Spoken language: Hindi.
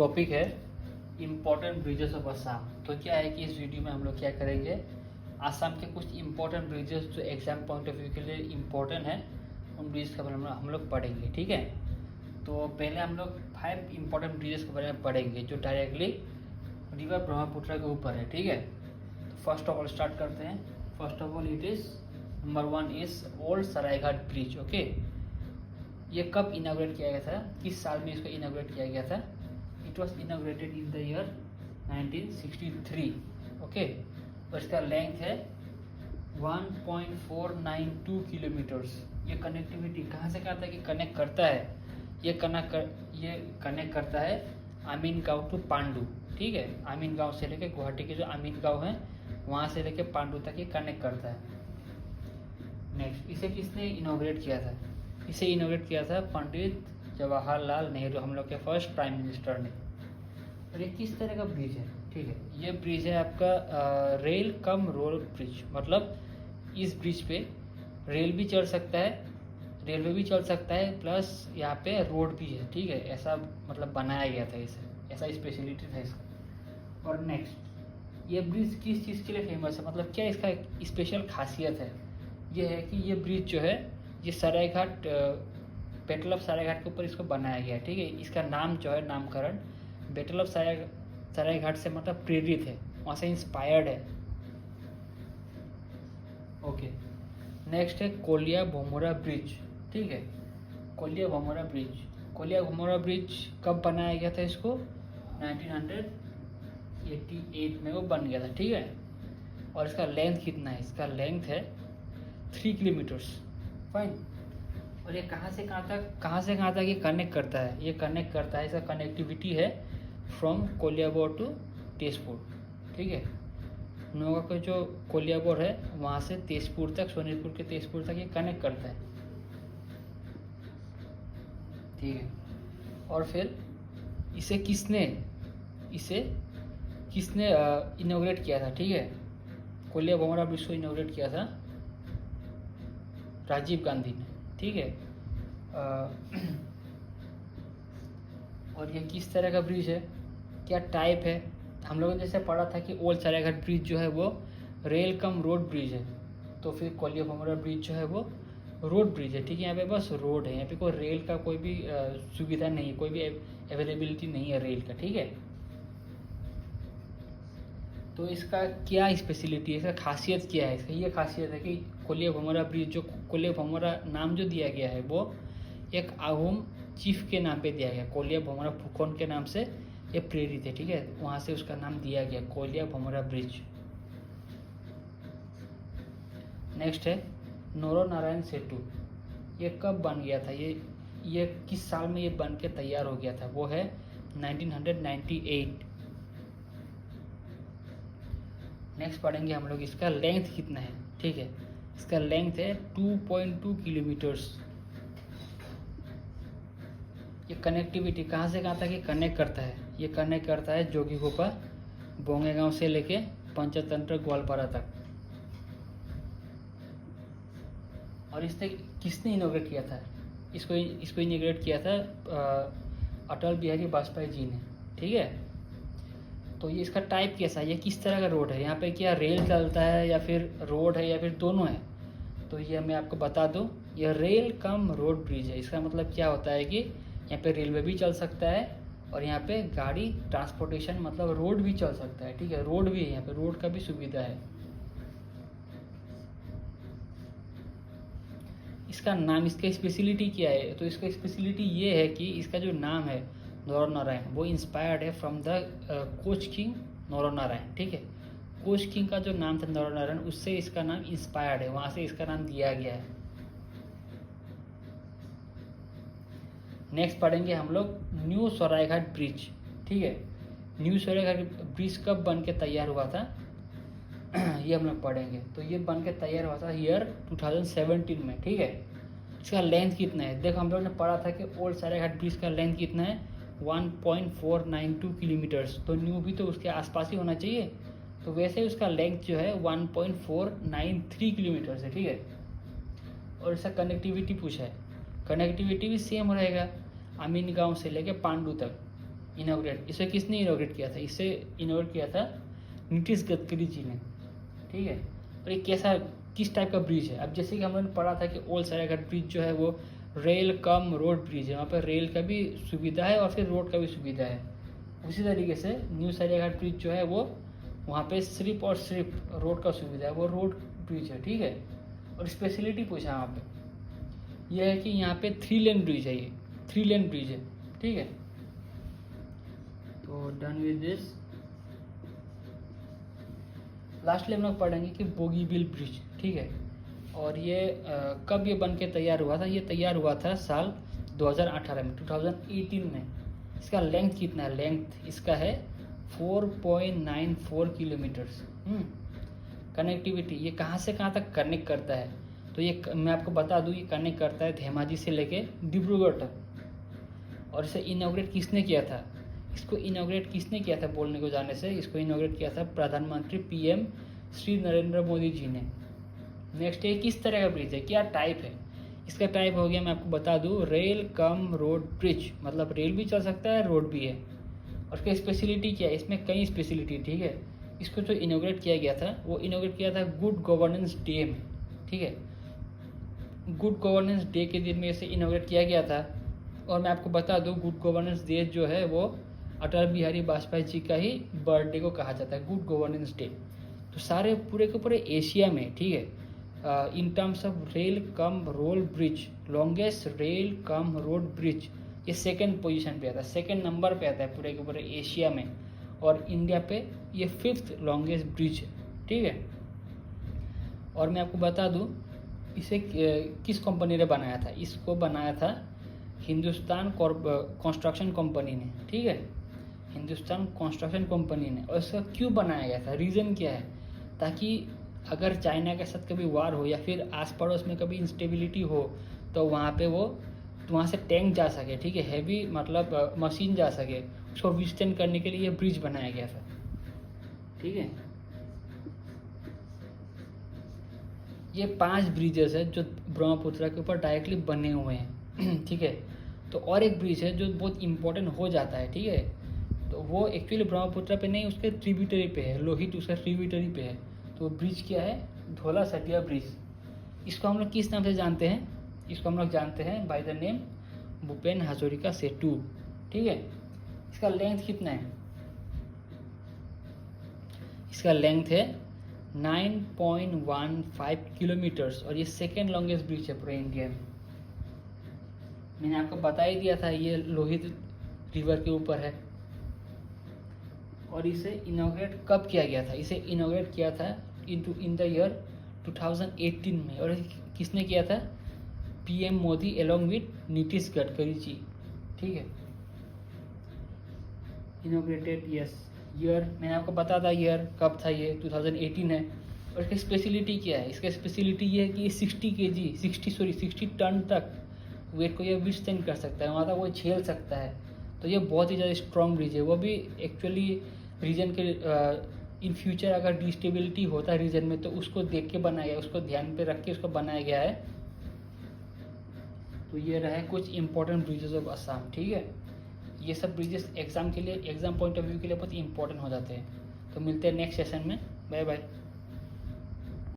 टॉपिक है इम्पोर्टेंट ब्रिजेस ऑफ असम। तो क्या है कि इस वीडियो में हम लोग क्या करेंगे, आसाम के कुछ इम्पोर्टेंट ब्रिजेस जो एग्जाम पॉइंट ऑफ व्यू के लिए इम्पोर्टेंट है, उन ब्रिज के बारे में हम लोग पढ़ेंगे। ठीक है, तो पहले हम लोग 5 इम्पोर्टेंट ब्रिजेस के बारे में पढ़ेंगे जो डायरेक्टली रिवर ब्रह्मपुत्र के ऊपर है। ठीक है, तो फर्स्ट ऑफ ऑल स्टार्ट करते हैं। First of all it is number 1 is old Saraighat bridge. Okay, ये कब इनाग्रेट किया गया था, किस साल में इसको इनाग्रेट किया गया था? It was inaugurated in the year 1963। Okay, और इसका लेंथ है 1.492 किलोमीटर्स। ये कनेक्टिविटी कहाँ से कहाँ तक ये कनेक्ट करता है? ये कनेक्ट करता है आमीन गांव टू पांडू। ठीक है, आमीन गांव से लेके गुवाहाटी के जो आमीन गांव है वहाँ से लेके पांडू तक ये कनेक्ट करता है। नेक्स्ट, इसे किसने इनॉग्रेट किया था? इसे इनॉग्रेट किया था पंडित जवाहरलाल नेहरू, हम लोग के फर्स्ट प्राइम मिनिस्टर ने। और ये किस तरह का ब्रिज है? ठीक है, ये ब्रिज है आपका रेल कम रोड ब्रिज। मतलब इस ब्रिज पे रेल भी चल सकता है, रेलवे भी चल सकता है, प्लस यहाँ पे रोड भी है। ठीक है, ऐसा मतलब बनाया गया था इसे, ऐसा स्पेशलिटी था इसका। और नेक्स्ट, ये ब्रिज किस चीज़ के लिए फेमस है, मतलब क्या इसका स्पेशल खासियत है? ये है कि ये ब्रिज जो है ये सरायघाट बैटल ऑफ सरायघाट के ऊपर इसको बनाया गया है। ठीक है, इसका नाम जो है नामकरण बैटल ऑफ सरायघाट से मतलब प्रेरित है, वहाँ से इंस्पायर्ड है। ओके, नेक्स्ट है कोलिया भोमोरा ब्रिज। ठीक है, कोलिया भोमोरा ब्रिज कब बनाया गया था? इसको 1988 में वो बन गया था। ठीक है, और इसका लेंथ कितना है? इसका लेंथ है 3 किलोमीटर्स। फाइन। और ये कहाँ से कहाँ तक ये कनेक्ट करता है? ये कनेक्ट करता है, इसका कनेक्टिविटी है फ्रॉम कोलियाबोर टू तेजपुर। ठीक है, नोगा का जो कोलियाबोर है वहाँ से तेजपुर तक, सोनीतपुर के तेजपुर तक ये कनेक्ट करता है। ठीक है, और फिर इसे किसने इनॉग्रेट किया था? ठीक है, कोलिया भोमरा ब्रिज को इनॉग्रेट किया था राजीव गांधी ने। ठीक है, और ये किस तरह का ब्रिज है, क्या टाइप है? हम लोगों ने जैसे पढ़ा था कि ओल्ड सरायघाट ब्रिज जो है वो रेल कम रोड ब्रिज है, तो फिर कोलिया भोमरा ब्रिज जो है वो रोड ब्रिज है। ठीक है, यहाँ पे बस रोड है, यहाँ पे कोई रेल का कोई भी सुविधा नहीं है, कोई भी अवेलेबिलिटी नहीं है रेल का। ठीक है, तो इसका क्या स्पेशलिटी है, इसका खासियत क्या है? इसका ये खासियत है कि कोलिया भोमरा ब्रिज, जो कोलिया भोमरा नाम जो दिया गया है वो एक आहूम चीफ के नाम पे दिया गया। कोलिया भोमरा फुकोन के नाम से ये प्रेरित है। ठीक है, वहाँ से उसका नाम दिया गया कोलिया भोमरा ब्रिज। नेक्स्ट है नोरो नारायण सेतु। ये कब बन गया था? ये किस साल में ये बन के तैयार हो गया था? वो है 1998। नेक्स्ट पढ़ेंगे हम लोग इसका लेंथ कितना है। ठीक है, इसका लेंथ है 2.2 किलोमीटर्स। ये कनेक्टिविटी कहाँ से कहाँ तक ये कनेक्ट करता है? ये कनेक्ट करता है जोगीघोपा बोंगेगांव से लेके पंचतंत्र ग्वालपारा तक। और इसने किसने इनॉग्रेट किया था? इसको इनॉग्रेट किया था अटल बिहारी वाजपेयी जी ने। ठीक है, तो ये इसका टाइप कैसा है, ये किस तरह का रोड है? यहाँ पे क्या रेल चलता है या फिर रोड है या फिर दोनों है? तो ये मैं आपको बता दूं, ये रेल कम रोड ब्रिज है। इसका मतलब क्या होता है कि यहाँ पे रेलवे भी चल सकता है और यहाँ पे गाड़ी ट्रांसपोर्टेशन मतलब रोड भी चल सकता है। ठीक है, रोड भी है, यहाँ पे रोड का भी सुविधा है। इसका नाम, इसका स्पेशलिटी क्या है? तो इसका स्पेशलिटी ये है कि इसका जो नाम है नोरो नारायण, वो इंस्पायर्ड है from the coach king noro Narayan. ठीक है, कोच किंग का जो नाम था नोरो नारायण, उससे इसका नाम इंस्पायर्ड है, वहाँ से इसका नाम दिया गया है। नेक्स्ट पढ़ेंगे हम लोग न्यू सरायघाट ब्रिज। ठीक है, न्यू सरायघाट ब्रिज कब बन के तैयार हुआ था ये हम लोग पढ़ेंगे। तो ये बन के तैयार हुआ था ईयर 2017 में। ठीक है, इसका लेंथ कितना है? देखो, हम लोग ने पढ़ा था कि ओल्ड सरायघाट ब्रिज का लेंथ कितना है, 1.492 किलोमीटर्स। तो न्यू भी तो उसके आसपास ही होना चाहिए, तो वैसे ही उसका लेंथ जो है 1.493 किलोमीटर्स है। ठीक है, और इसका कनेक्टिविटी पूछा है, कनेक्टिविटी भी सेम रहेगा, अमीन गांव से लेके पांडू तक। इनॉग्रेट, इसे किसने इनॉग्रेट किया था? इसे इनॉग्रेट किया था नीतीश गडकरी जी ने, ठीक है। और ये कैसा, किस टाइप का ब्रिज है? अब जैसे कि हमने पढ़ा था कि ओल्ड सरायघाट ब्रिज जो है वो रेल कम रोड ब्रिज है, वहाँ पर रेल का भी सुविधा है और फिर रोड का भी सुविधा है। उसी तरीके से न्यू सरायघाट ब्रिज जो है वो वहाँ पे सिर्फ और सिर्फ रोड का सुविधा है, वो रोड ब्रिज है, ठीक है। और स्पेशलिटी पूछा वहाँ पे यह है कि यहाँ पे 3 लेन ब्रिज है, ये 3 लेन ब्रिज है, ठीक है। तो डन विद दिस। लास्टली हम लोग पढ़ेंगे कि बोगीबिल ब्रिज, ठीक है। और ये कब ये बन के तैयार हुआ था? ये तैयार हुआ था साल 2018 में, 2018 में। इसका लेंथ कितना है? लेंथ इसका है 4.94 किलोमीटर्स। कनेक्टिविटी, ये कहाँ से कहाँ तक कनेक्ट करता है? तो ये मैं आपको बता दूँ, ये कनेक्ट करता है धेमाजी से लेके डिब्रूगढ़ तक। और इसे इनॉग्रेट किसने किया था? इसको इनॉग्रेट किसने किया था बोलने को जाने से? इसको इनॉग्रेट किया था प्रधानमंत्री PM श्री नरेंद्र मोदी जी ने। नेक्स्ट, ये किस तरह का ब्रिज है, क्या टाइप है? इसका टाइप हो गया, मैं आपको बता दूं, रेल कम रोड ब्रिज, मतलब रेल भी चल सकता है, रोड भी है। और इसका स्पेशलिटी क्या है? इसमें कई स्पेशलिटी, ठीक है। इसको जो इनॉग्रेट किया गया था वो इनॉग्रेट किया था गुड गवर्नेंस डे में, ठीक है। गुड गवर्नेंस डे के दिन में इसे इनॉग्रेट किया गया था। और मैं आपको बता दूं, गुड गवर्नेंस डे जो है वो अटल बिहारी वाजपेयी जी का ही बर्थडे को कहा जाता है, गुड गवर्नेंस डे। तो सारे पूरे के पूरे एशिया में, ठीक है, in terms of rail cum road bridge, longest rail cum road bridge, ये सेकंड पोजीशन पे आता है, सेकंड नंबर पे आता है पूरे के पूरे एशिया में। और इंडिया पे ये 5th लॉन्गेस्ट ब्रिज है, ठीक है। और मैं आपको बता दूं, इसे किस कंपनी ने बनाया था? इसको बनाया था हिंदुस्तान कंस्ट्रक्शन कंपनी ने, ठीक है, हिंदुस्तान कंस्ट्रक्शन कंपनी ने। और इसका क्यों बनाया गया था, रीज़न क्या है? ताकि अगर चाइना के साथ कभी वार हो या फिर आस पड़ोस में कभी इंस्टेबिलिटी हो तो वहाँ पे वो वहाँ से टैंक जा सके, ठीक है, हैवी मतलब मशीन जा सके, उसको विस्टैंड करने के लिए ये ब्रिज बनाया गया था, ठीक है। ये 5 ब्रिजेस है जो ब्रह्मपुत्र के ऊपर डायरेक्टली बने हुए हैं, ठीक है। तो और एक ब्रिज है जो बहुत इंपॉर्टेंट हो जाता है, ठीक है। तो वो एक्चुअली ब्रह्मपुत्र पे नहीं, उसके ट्रिब्यूटरी पे है, लोहित उसका ट्रिब्यूटरी पे है। तो ब्रिज क्या है? धौला सटिया ब्रिज। इसको हम लोग किस नाम से जानते हैं? इसको हम लोग जानते हैं by the name Bhupen Hazarika Setu, ठीक है। इसका लेंथ कितना है? इसका लेंथ है 9.15 किलोमीटर्स और ये सेकेंड लॉन्गेस्ट ब्रिज है पूरे इंडिया में। मैंने आपको बता ही दिया था ये लोहित रिवर के ऊपर है। और इसे इनॉग्रेट कब किया गया था? इसे इनॉग्रेट किया था इन द ईयर 2018 में। और किसने किया था? PM Modi along with Nitish Gadkari ji, ठीक है। इनॉग्रेटेड, यस, ईयर मैंने आपको बता था ईयर कब था, ये 2018 है। और इसकी स्पेशलिटी क्या है? इसका स्पेशलिटी ये है कि ये 60 टन तक वेट को ये विथस्टैंड कर सकता है, वहाँ तक वो झेल सकता है। तो ये बहुत ही ज़्यादा स्ट्रॉन्ग ब्रिज है। वो भी एक्चुअली रीजन के इन फ्यूचर अगर डिस्टेबिलिटी होता है रीजन में तो उसको देख के बनाया गया, उसको ध्यान पे रख के उसको बनाया गया है। तो ये रहे कुछ इंपॉर्टेंट ब्रिजेस ऑफ असम, ठीक है। ये सब ब्रिजेस एग्जाम के लिए, एग्जाम पॉइंट ऑफ व्यू के लिए बहुत इंपॉर्टेंट हो जाते हैं। तो मिलते हैं नेक्स्ट सेशन में, बाय बाय।